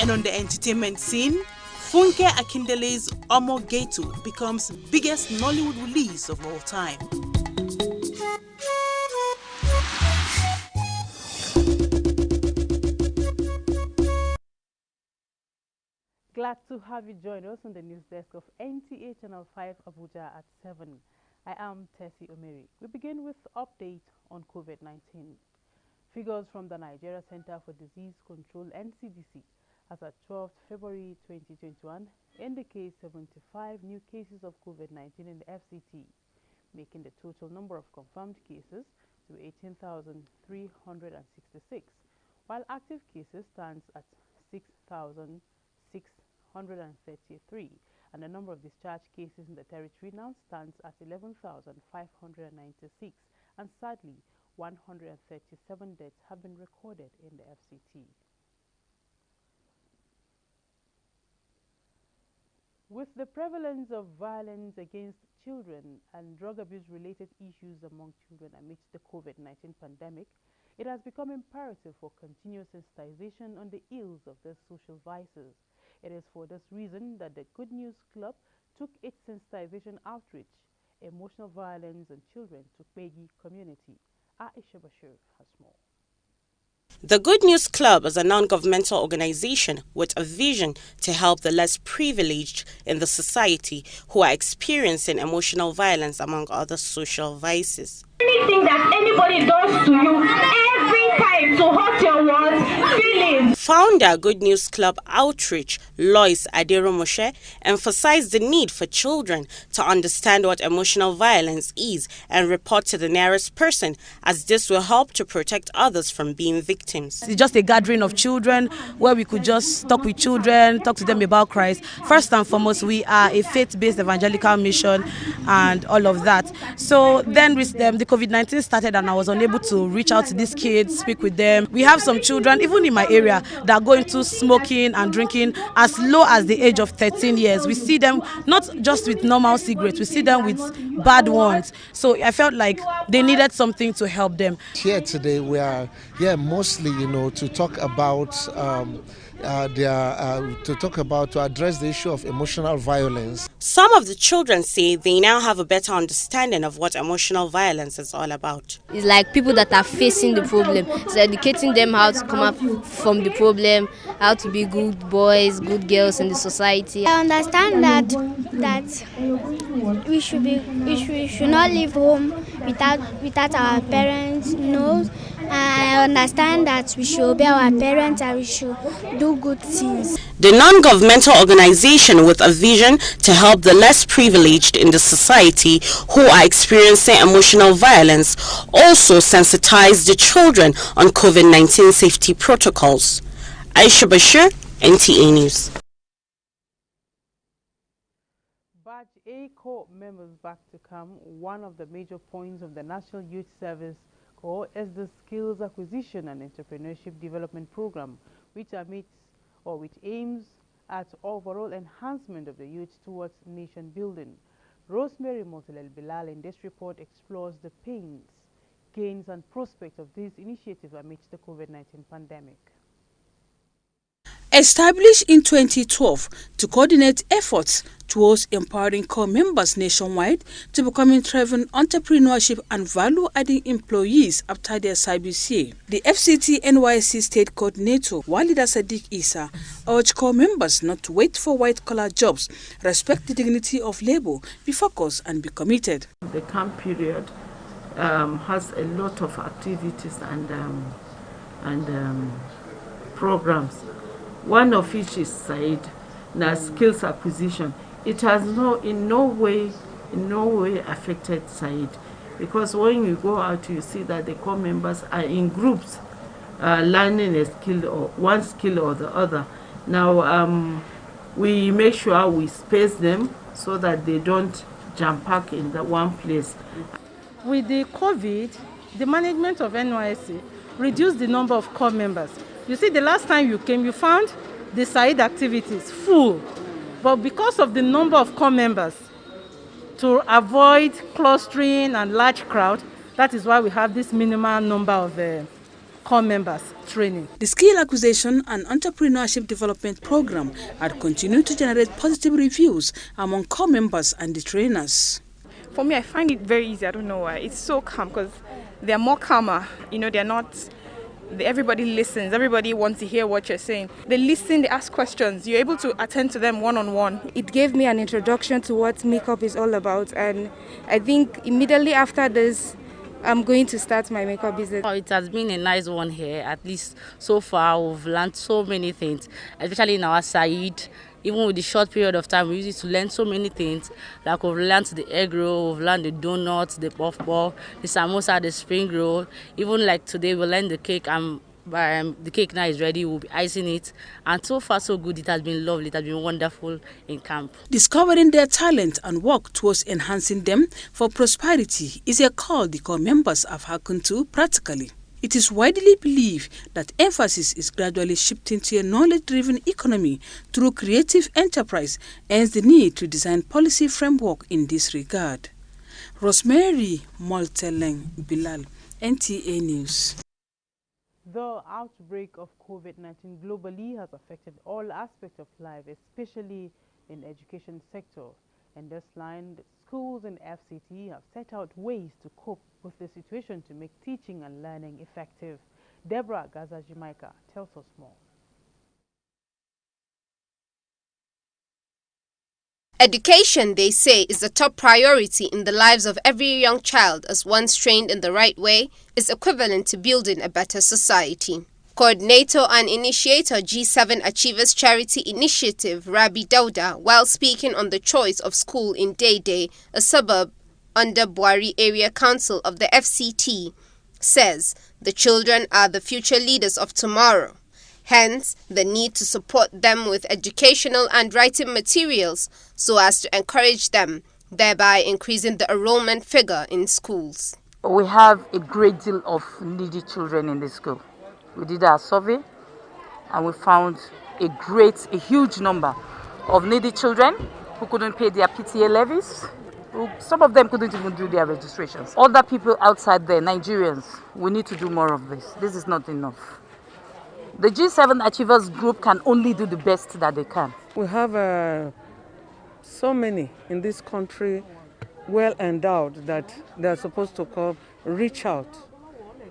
And on the entertainment scene, Funke Akindele's Omo Getu becomes biggest Nollywood release of all time. Glad to have you join us on the news desk of NTA Channel 5 Abuja at 7. I am Tessie Omeri. We begin with update on COVID-19. Figures from the Nigeria Center for Disease Control (NCDC) as at 12th February 2021 indicate 75 new cases of COVID-19 in the FCT, making the total number of confirmed cases to 18,366, while active cases stands at 6,633, and the number of discharged cases in the territory now stands at 11,596, and sadly, 137 deaths have been recorded in the FCT. With the prevalence of violence against children and drug abuse-related issues among children amidst the COVID-19 pandemic, it has become imperative for continuous sensitization on the ills of these social vices. It is for this reason that the Good News Club took its sensitization outreach, Emotional Violence and Children, to Pegi community. Aisha Bashir has more. The Good News Club is a non-governmental organization with a vision to help the less privileged in the society who are experiencing emotional violence among other social vices. Anything that anybody does to you every time to hurt your feelings. Founder Good News Club Outreach, Lois Aderomoshe, emphasized the need for children to understand what emotional violence is and report to the nearest person, as this will help to protect others from being victims. It's just a gathering of children where we could just talk with children, talk to them about Christ. First and foremost, we are a faith-based evangelical mission and all of that. So then the COVID-19 started and I was unable to reach out to these kids, speak with them. We have some children, even in my area, that go into smoking and drinking as low as the age of 13 years. We see them not just with normal cigarettes, we see them with bad ones. So I felt like they needed something to help them. Here today we are here mostly, to talk about to address the issue of emotional violence. Some of the children say they now have a better understanding of what emotional violence is all about. It's like people that are facing the problem. It's educating them how to come up from the problem, how to be good boys, good girls in the society. I understand that we should not leave home without our parents. I understand that we should obey our parents and we should do good things. The non-governmental organization with a vision to help the less privileged in the society who are experiencing emotional violence also sensitized the children on COVID-19 safety protocols. Aisha Bashir, NTA News. Batch A Corps members back to come. One of the major points of the National Youth Service Corps is the Skills Acquisition and Entrepreneurship Development Program, which aims at overall enhancement of the youth towards nation building. Rosemary Motelel Bilal in this report explores the pains, gains and prospects of this initiative amidst the COVID-19 pandemic. Established in 2012 to coordinate efforts towards empowering core members nationwide to becoming driven entrepreneurship and value-adding employees after their service year, the FCT NYC State Coordinator Walida Sadiq Isa urged core members not to wait for white-collar jobs, respect the dignity of labor, be focused and be committed. The camp period has a lot of activities and programs. One of which is skills acquisition. It has in no way affected SAID, because when you go out, you see that the core members are in groups, learning a skill or one skill or the other. Now we make sure we space them so that they don't jam pack in the one place. With the COVID, the management of NYC reduced the number of core members. You see, the last time you came, you found the SAID activities full. But because of the number of core members, to avoid clustering and large crowd, that is why we have this minimal number of core members training. The skill acquisition and entrepreneurship development program had continued to generate positive reviews among core members and the trainers. For me, I find it very easy. I don't know why. It's so calm because they're more calmer. You know, they're not. Everybody listens. Everybody wants to hear what you're saying. They listen. They ask questions. You're able to attend to them one-on-one. It gave me an introduction to what makeup is all about, and I think immediately after this, I'm going to start my makeup business. It has been a nice one here. At least so far, we've learned so many things, especially in our side. Even with the short period of time, we used to learn so many things. Like we've learned the egg roll, we've learned the donuts, the puff puff, the samosa, the spring roll. Even like today, we learned the cake. The cake now is ready. We'll be icing it. And so far, so good. It has been lovely. It has been wonderful in camp. Discovering their talent and work towards enhancing them for prosperity is a call the core members have hearkened to practically. It is widely believed that emphasis is gradually shifting to a knowledge-driven economy through creative enterprise, hence the need to design policy framework in this regard. Rosemary Molteleng Bilal, NTA News. The outbreak of COVID-19 globally has affected all aspects of life, especially in the education sector. In this line, the schools and FCT have set out ways to cope with the situation to make teaching and learning effective. Deborah Gaza-Jamaica tells us more. Education, they say, is the top priority in the lives of every young child, as once trained in the right way, is equivalent to building a better society. Coordinator and initiator G7 Achievers Charity Initiative Rabi Dauda, while speaking on the choice of school in Dede, a suburb under Buari Area Council of the FCT, says the children are the future leaders of tomorrow. Hence, the need to support them with educational and writing materials so as to encourage them, thereby increasing the enrollment figure in schools. We have a great deal of needy children in this school. We did our survey and we found a huge number of needy children who couldn't pay their PTA levies. Some of them couldn't even do their registrations. Other people outside there, Nigerians, we need to do more of this. This is not enough. The G7 Achievers group can only do the best that they can. We have so many in this country well endowed that they are supposed to come, reach out.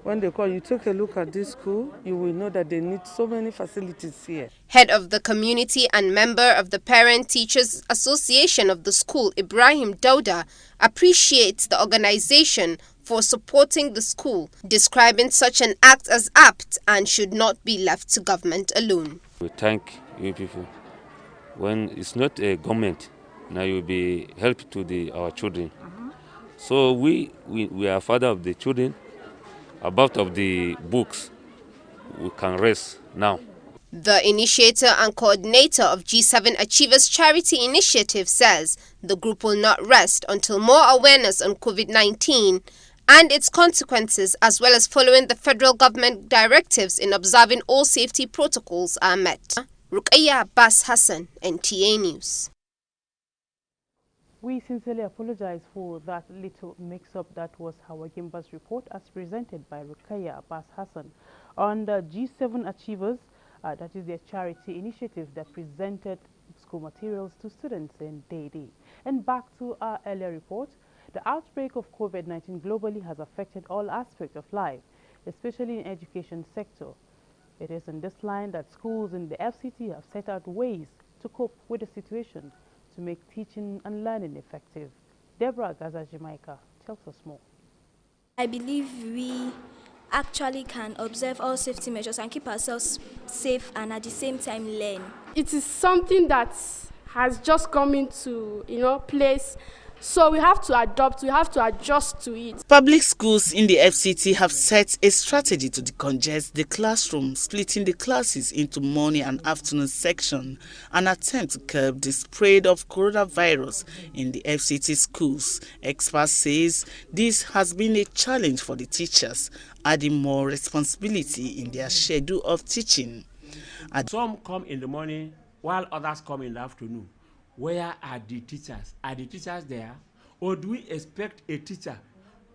When they call, you take a look at this school, you will know that they need so many facilities here. Head of the community and member of the Parent Teachers Association of the school, Ibrahim Dauda, appreciates the organization for supporting the school, describing such an act as apt and should not be left to government alone. We thank you people. When it's not a government, now you'll be help to our children. So we are father of the children. About of the books, we can rest now. The initiator and coordinator of G7 Achievers Charity Initiative says the group will not rest until more awareness on COVID-19 and its consequences, as well as following the federal government directives in observing all safety protocols, are met. Rukaya Abbas Hassan, NTA News. We sincerely apologize for that little mix-up. That was Hawagimba's report as presented by Rukaya Abbas Hassan on the G7 Achievers, that is their charity initiative that presented school materials to students in Dede. And back to our earlier report, the outbreak of COVID-19 globally has affected all aspects of life, especially in education sector. It is in this line that schools in the FCT have set out ways to cope with the situation to make teaching and learning effective. Deborah Gaza-Jamaica tells us more. I believe we actually can observe all safety measures and keep ourselves safe and at the same time learn. It is something that has just come into place. So we have to adopt, we have to adjust to it. Public schools in the FCT have set a strategy to decongest the classroom, splitting the classes into morning and afternoon section, an attempt to curb the spread of coronavirus in the FCT schools. Experts says this has been a challenge for the teachers, adding more responsibility in their schedule of teaching. Some come in the morning while others come in the afternoon. Where are the teachers? Are the teachers there? Or do we expect a teacher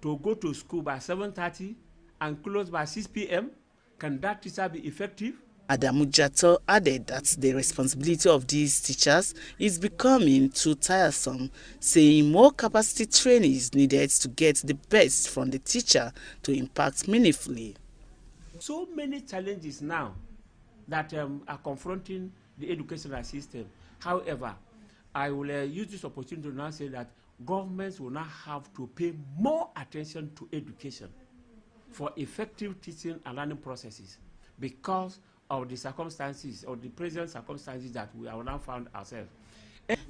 to go to school by 7:30 and close by 6 p.m.? Can that teacher be effective? Adamu Jato added that the responsibility of these teachers is becoming too tiresome, saying more capacity training is needed to get the best from the teacher to impact meaningfully. So many challenges now that are confronting the educational system. However, I will use this opportunity to now say that governments will now have to pay more attention to education for effective teaching and learning processes because of the circumstances or the present circumstances that we have now found ourselves.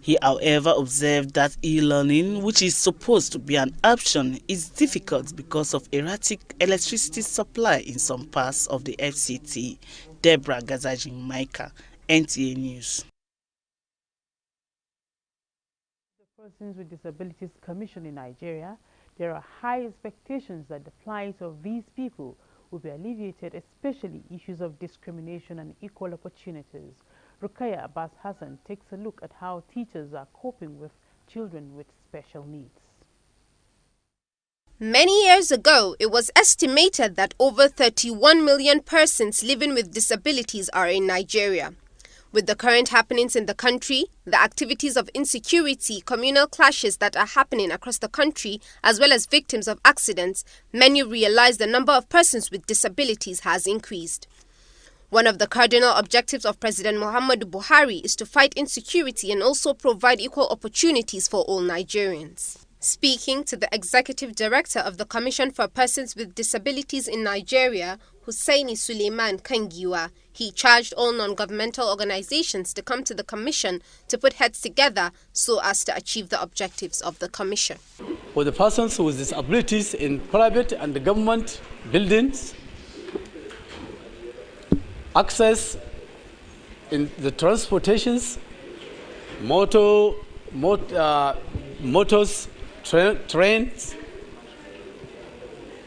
He, however, observed that e-learning, which is supposed to be an option, is difficult because of erratic electricity supply in some parts of the FCT. Deborah Gazajin-Maika, NTA News. The Persons with Disabilities Commission in Nigeria, there are high expectations that the plight of these people will be alleviated, especially issues of discrimination and equal opportunities. Rukaya Abbas Hassan takes a look at how teachers are coping with children with special needs. Many years ago, it was estimated that over 31 million persons living with disabilities are in Nigeria. With the current happenings in the country, the activities of insecurity, communal clashes that are happening across the country, as well as victims of accidents, many realize the number of persons with disabilities has increased. One of the cardinal objectives of President Muhammadu Buhari is to fight insecurity and also provide equal opportunities for all Nigerians. Speaking to the Executive Director of the Commission for Persons with Disabilities in Nigeria, Hussaini Suleiman Kangiwa, he charged all non-governmental organizations to come to the Commission to put heads together so as to achieve the objectives of the Commission. For the persons with disabilities in private and government buildings, access in the transportations, motors, trains,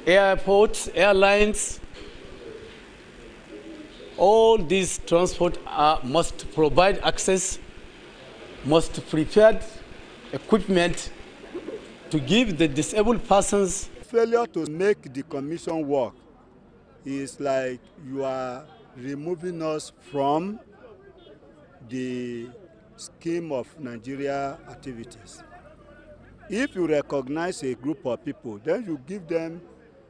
airports, airlines, all these transport must provide access, must prepare equipment to give the disabled persons. Failure to make the commission work is like you are removing us from the scheme of Nigeria activities. If you recognize a group of people, then you give them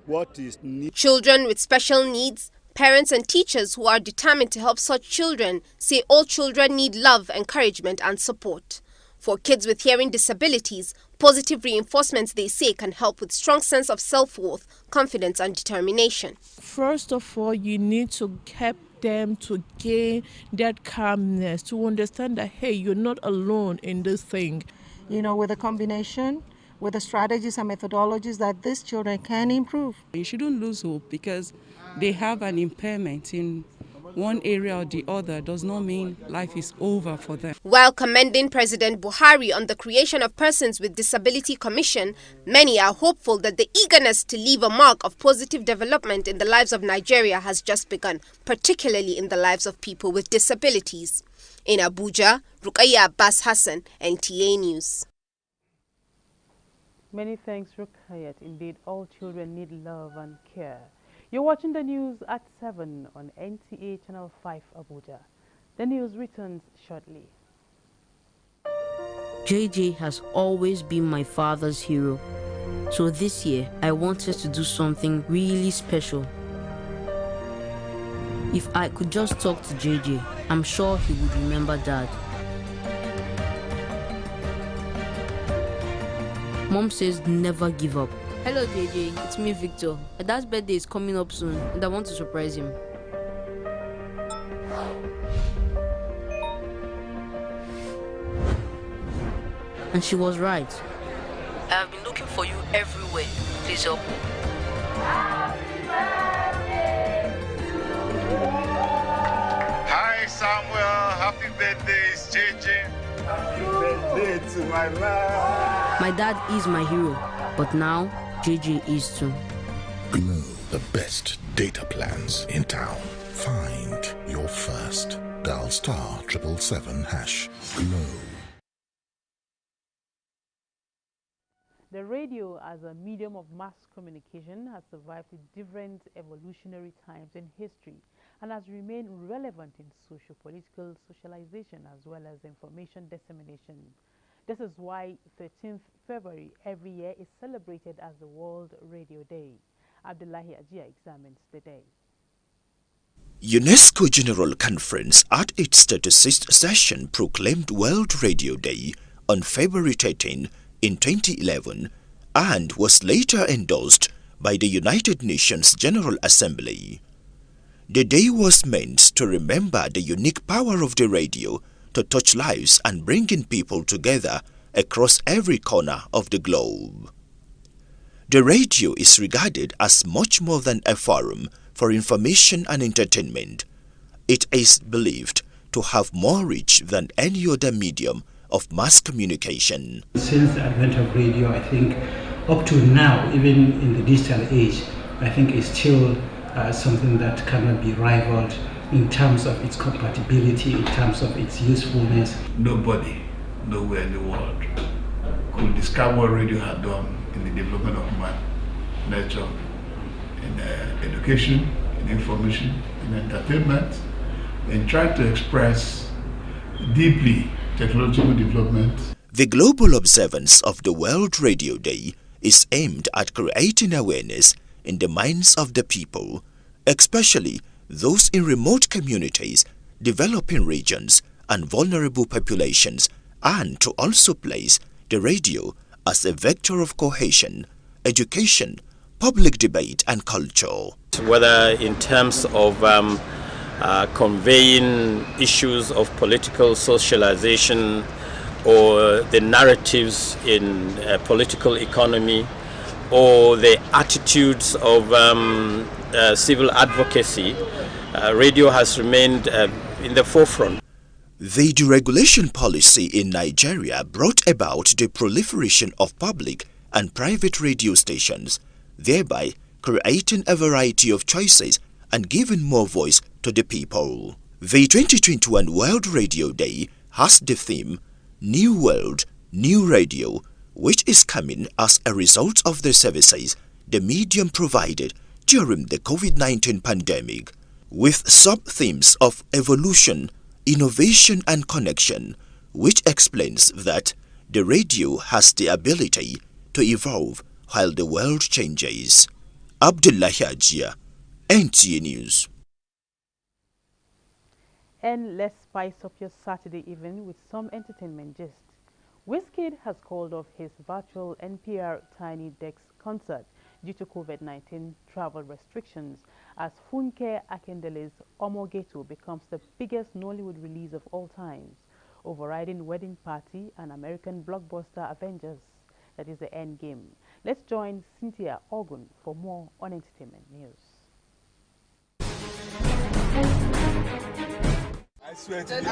what is needed. Children with special needs, parents and teachers who are determined to help such children say all children need love, encouragement and support. For kids with hearing disabilities, positive reinforcements, they say, can help with strong sense of self-worth, confidence and determination. First of all, you need to help them to gain that calmness, to understand that, hey, you're not alone in this thing. You know, with a combination, with the strategies and methodologies that these children can improve. You shouldn't lose hope because they have an impairment in one area or the other does not mean life is over for them. While commending President Buhari on the creation of Persons with Disability Commission, many are hopeful that the eagerness to leave a mark of positive development in the lives of Nigeria has just begun, particularly in the lives of people with disabilities. In Abuja, Rukaya Abbas Hassan, NTA News. Many thanks, Rukayat. Indeed, all children need love and care. You're watching the news at 7 on NTA Channel 5 Abuja. The news returns shortly. JJ has always been my father's hero. So this year, I wanted to do something really special. If I could just talk to JJ, I'm sure he would remember Dad. Mom says never give up. Hello JJ, it's me Victor. My dad's birthday is coming up soon and I want to surprise him. And she was right. I have been looking for you everywhere. Please help me. Hi Samuel, happy birthday, it's JJ. Happy birthday to my man. My dad is my hero, but now JJ is too. Glow, the best data plans in town. Find your first. Dial *777#. Glow. The radio as a medium of mass communication has survived different evolutionary times in history and has remained relevant in socio-political socialization as well as information dissemination. This is why 13th February every year is celebrated as the World Radio Day. Abdullahi Ajia examines the day. UNESCO General Conference at its 36th session proclaimed World Radio Day on February 13 in 2011 and was later endorsed by the United Nations General Assembly. The day was meant to remember the unique power of the radio to touch lives and bringing people together across every corner of the globe. The radio is regarded as much more than a forum for information and entertainment. It is believed to have more reach than any other medium of mass communication. Since the advent of radio, I think up to now, even in the digital age, I think it's still something that cannot be rivaled in terms of its compatibility, in terms of its usefulness. Nobody, nowhere in the world could describe what radio had done in the development of man, nature, in education, in information, in entertainment, and try to express deeply technological development. The global observance of the World Radio Day is aimed at creating awareness in the minds of the people, especially those in remote communities, developing regions, and vulnerable populations, and to also place the radio as a vector of cohesion, education, public debate, and culture. Whether in terms of conveying issues of political socialization or the narratives in political economy or the attitudes of civil advocacy, radio has remained in the forefront. The deregulation policy in Nigeria brought about the proliferation of public and private radio stations, thereby creating a variety of choices and giving more voice to the people. The 2021 World Radio Day has the theme New World, New Radio, which is coming as a result of the services the medium provided during the COVID-19 pandemic, with sub-themes of evolution, innovation and connection, which explains that the radio has the ability to evolve while the world changes. Abdullahi Ajia, NTA News. And let's spice up your Saturday evening with some entertainment gist. Wizkid has called off his virtual NPR Tiny Desk concert due to COVID-19 travel restrictions as Funke Akindele's Omogeto becomes the biggest Nollywood release of all times, overriding Wedding Party and American blockbuster Avengers, that is the end game. Let's join Cynthia Ogun for more on entertainment news. I swear to David!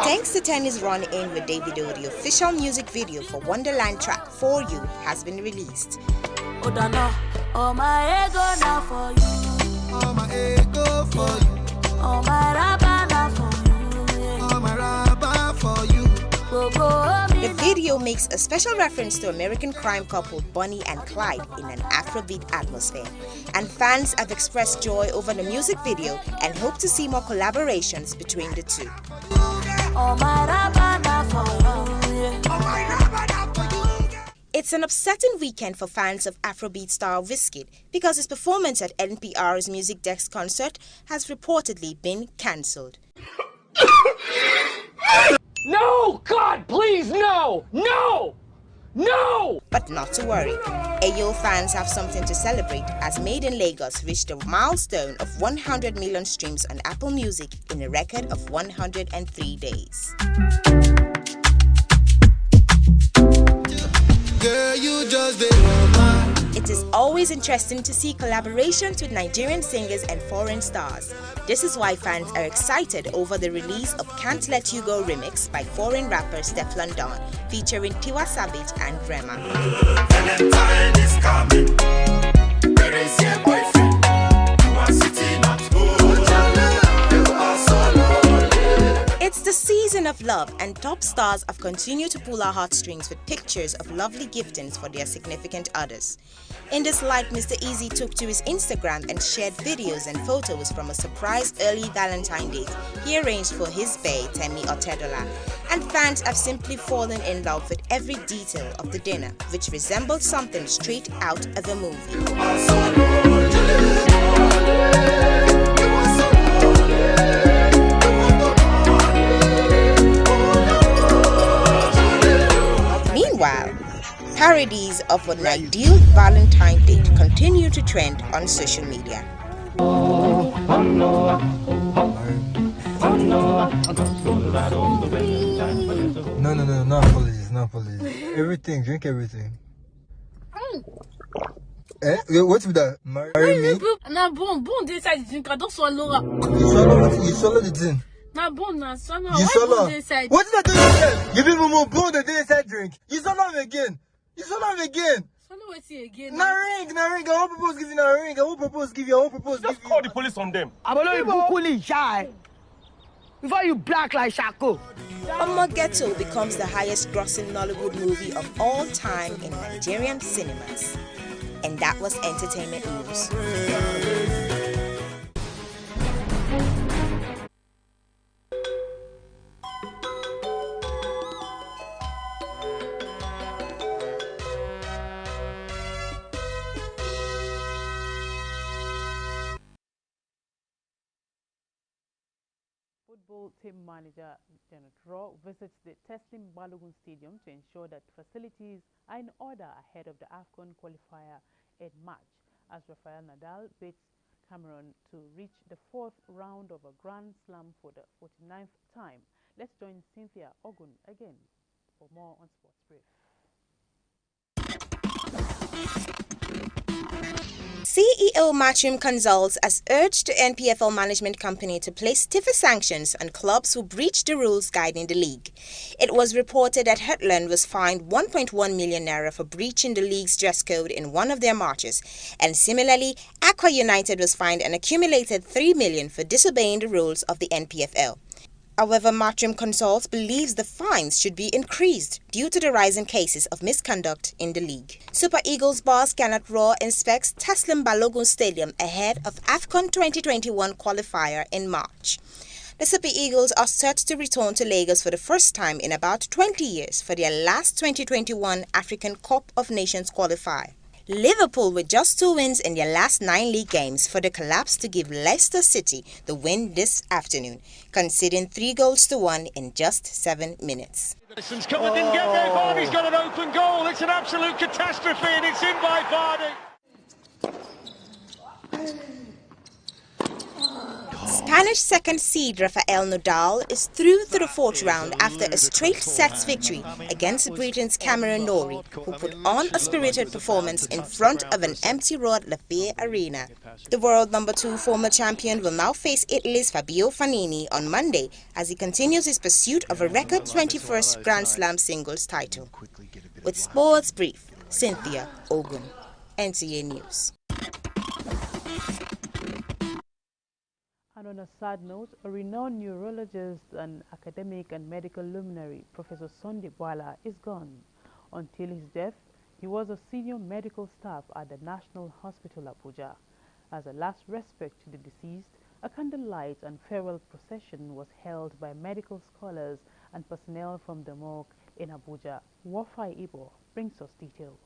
Thanks to Tenny's run-in with Davido, the official music video for Wonderland track For You has been released. Oh my ego now for you. Oh my ego for you. Oh my rubber now for you. Oh my rubber for you. The video makes a special reference to American crime couple Bonnie and Clyde in an Afrobeat atmosphere, and fans have expressed joy over the music video and hope to see more collaborations between the two. It's an upsetting weekend for fans of Afrobeat star Wizkid because his performance at NPR's Music Desk concert has reportedly been cancelled. No! God, please, no! No! No! But not to worry. Ayo fans have something to celebrate as Made in Lagos reached a milestone of 100 million streams on Apple Music in a record of 103 days. Girl, you just did my. It is always interesting to see collaborations with Nigerian singers and foreign stars. This is why fans are excited over the release of Can't Let You Go remix by foreign rapper Stefflon Don, featuring Tiwa Savage and Rema. Valentine is coming. Where is your boyfriend? You are sitting at home. It's the season of love, and top stars have continued to pull our heartstrings with pictures of lovely giftings for their significant others. In this light, Mr. Easy took to his Instagram and shared videos and photos from a surprise early Valentine date he arranged for his bae, Temi Otedola. And fans have simply fallen in love with every detail of the dinner, which resembled something straight out of a movie. Meanwhile, parodies of an ideal Valentine date continue to trend on social media. No, apologies. Everything, drink everything. What's with that? Marry me? Nah, bon, they inside the drink. I don't swallow. You swallow the thing. Nah, bon, swallow. You swallow. Inside? What did I do inside? You been more bon the day inside drink. You swallow him again. Swallow what's he again? Na ring. I won't propose give you a ring. I won't propose give you. Just call the police on them. I'm not shy. Before you black like Shako. Ghetto becomes the highest grossing Nollywood movie of all time in Nigerian cinemas. And that was entertainment news. Football team manager Janet Raw visits the Teslim Balogun Stadium to ensure that facilities are in order ahead of the AFCON qualifier in March, as Rafael Nadal beats Cameroon to reach the 4th round of a Grand Slam for the 49th time. Let's join Cynthia Ogun again for more on Sports Brief. CEO Matchroom Consults has urged the NPFL management company to place stiffer sanctions on clubs who breach the rules guiding the league. It was reported that Heartland was fined 1.1 million naira for breaching the league's dress code in one of their matches, and similarly, Aqua United was fined an accumulated 3 million for disobeying the rules of the NPFL. However, Matchroom Consults believes the fines should be increased due to the rising cases of misconduct in the league. Super Eagles boss Kenneth Raw inspects Teslim Balogun Stadium ahead of AFCON 2021 qualifier in March. The Super Eagles are set to return to Lagos for the first time in about 20 years for their last 2021 African Cup of Nations qualifier. Liverpool with just 2 wins in their last 9 league games for the collapse to give Leicester City the win this afternoon, conceding 3-1 in just 7 minutes. Didn't get there. Vardy's got an open goal. It's an absolute catastrophe and it's in by Vardy. Spanish second seed Rafael Nadal is through to the 4th round after a straight sets victory against Britain's Cameron Norrie, who put on a spirited performance in front of an empty Rod Lafayette Arena. The world number 2 former champion will now face Italy's Fabio Fognini on Monday as he continues his pursuit of a record 21st Grand Slam singles title. With Sports Brief, Cynthia Ogun, NTA News. And on a sad note, a renowned neurologist and academic and medical luminary, Professor Sunday Bwala, is gone. Until his death, he was a senior medical staff at the National Hospital Abuja. As a last respect to the deceased, a candlelight and farewell procession was held by medical scholars and personnel from the morgue in Abuja. Wafai Ibo brings us details.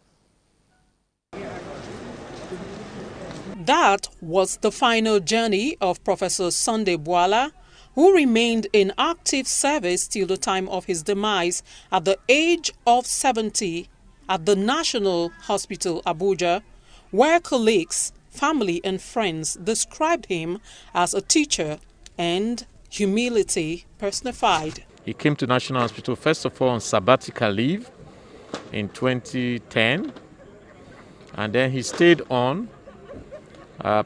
That was the final journey of Professor Sunday Bwala, who remained in active service till the time of his demise at the age of 70 at the National Hospital Abuja, where colleagues, family and friends described him as a teacher and humility personified. He came to National Hospital first of all on sabbatical leave in 2010, and then he stayed on,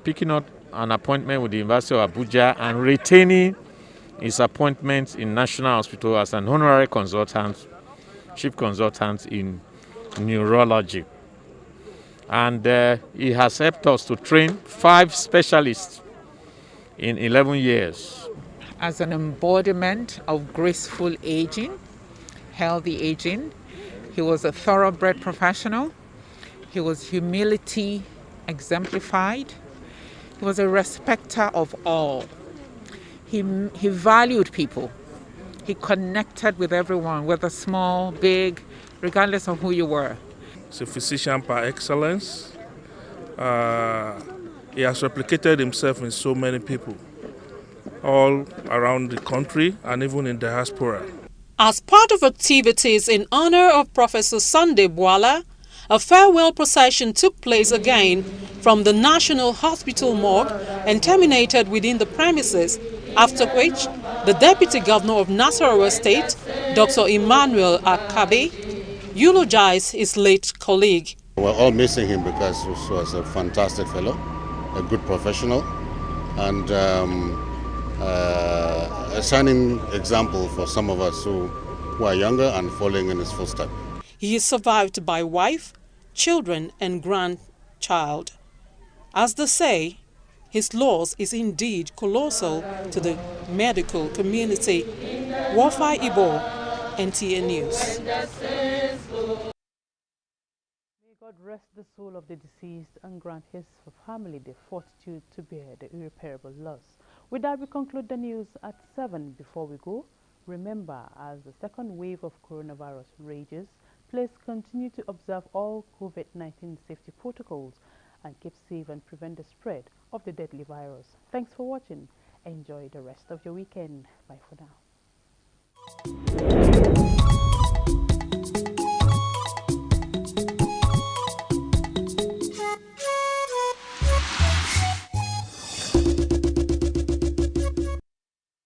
picking up an appointment with the University of Abuja and retaining his appointment in National Hospital as an honorary consultant, chief consultant in neurology. And he has helped us to train 5 specialists in 11 years. as an embodiment of graceful aging, healthy aging. He was a thoroughbred professional. He was humility exemplified. He was a respecter of all. He valued people. He connected with everyone, whether small, big, regardless of who you were. He's a physician par excellence. He has replicated himself in so many people, all around the country and even in diaspora. As part of activities in honor of Professor Sunday Bwala, a farewell procession took place again from the National Hospital morgue and terminated within the premises, after which the Deputy Governor of Nasarawa State, Dr. Emmanuel Akabe, eulogized his late colleague. We're all missing him because he was a fantastic fellow, a good professional, and a shining example for some of us who are younger and following in his footsteps. He is survived by wife, children and grandchild. As they say, his loss is indeed colossal to the medical community. Wafa Ibo, NTA News. May God rest the soul of the deceased and grant his family the fortitude to bear the irreparable loss. With that, we conclude the news at 7. Before we go, remember, as the second wave of coronavirus rages, please continue to observe all COVID-19 safety protocols and keep safe and prevent the spread of the deadly virus. Thanks for watching. Enjoy the rest of your weekend. Bye for now.